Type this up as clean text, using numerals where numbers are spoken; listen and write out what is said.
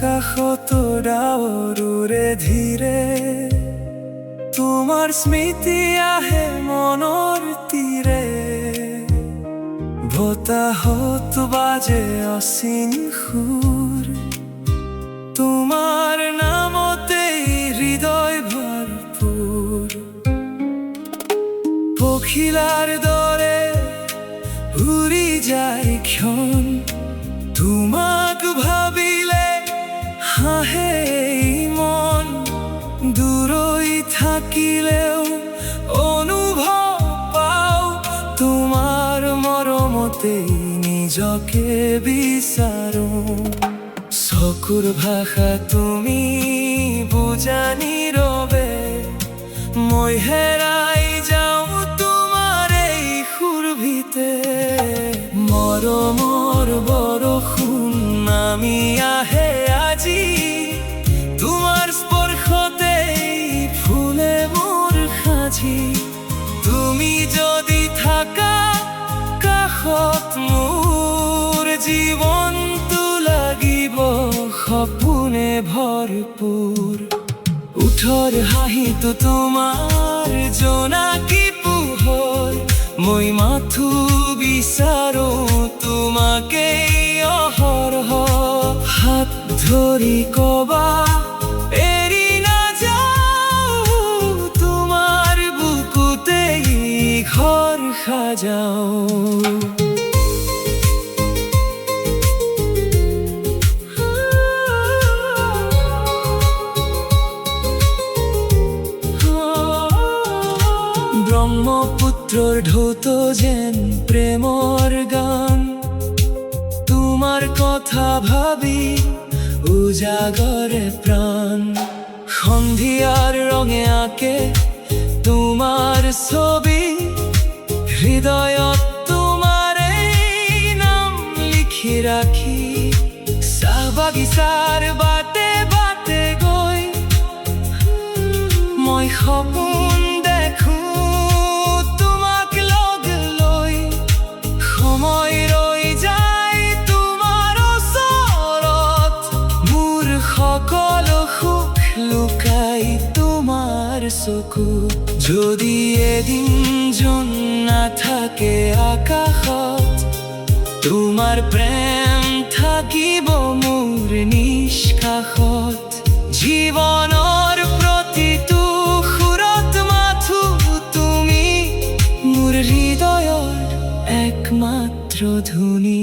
আকাশত ডাৱৰুৰে ধীৰে তোমাৰ স্মৃতি আহে মনৰ তীৰে বতাহত বাজে অচিন সুৰ তোমাৰ নামতেই হৃদয় ভৰপূৰ পখিলাৰ দৰে উৰি যায় ক্ষণ তোমাক ভাবিলে হাঁহে মন দূৰৈ থাকিলেও অনুভৱ পাওঁ তোমাৰ মৰমতেই নিজকে বিচাৰোঁ চকুৰ ভাষা তুমি বুজা নীৰৱে মই হেৰাই যাওঁ তোমাৰ এই সুৰভিতে মৰমৰ বৰষুণ নামি আহে আজি তোমাৰ স্পৰ্শতেই ফুলে মোৰ সাজি তুমি যদি থাকা কাষত মোৰ জীৱনটো লাগিব সপোনে ভৰপূৰ ওঠৰ হাঁহিটো তোমাৰ জোনাকী পোহৰ মই মাথো বিচাৰো তোমাকেই অহৰহ হাত ধৰি কবা এৰি নাযাওঁ তোমাৰ বুকুতেই ঘৰ সাজাওঁ ব্ৰহ্মপুত্ৰৰ ঢৌত যেন প্ৰেমৰ গান তোমাৰ কথা ভাবি উজাগৰে প্ৰাণ সন্ধিয়াৰ ৰঙে আঁকে তোমাৰ ছবি হৃদয়ত তোমাৰ এই নাম লিখি ৰাখি চাহ বাগিচাৰ বাটে বাটে গৈ মই সপোন দেখো তোমাক লগ লৈ সময় ৰৈ যায় তোমাৰ ওচৰত মোৰ সকলো সুখ লুকাই তোমাৰ চকু যদি এদিন জোন নাথাকে আকাশত তোমাৰ প্ৰেম থাকিব মোৰ নিষ্কাষত জীৱনৰ প্ৰতিটো সুৰত মাথো তুমি মোৰ হৃদয়ৰ একমাত্ৰ ধনী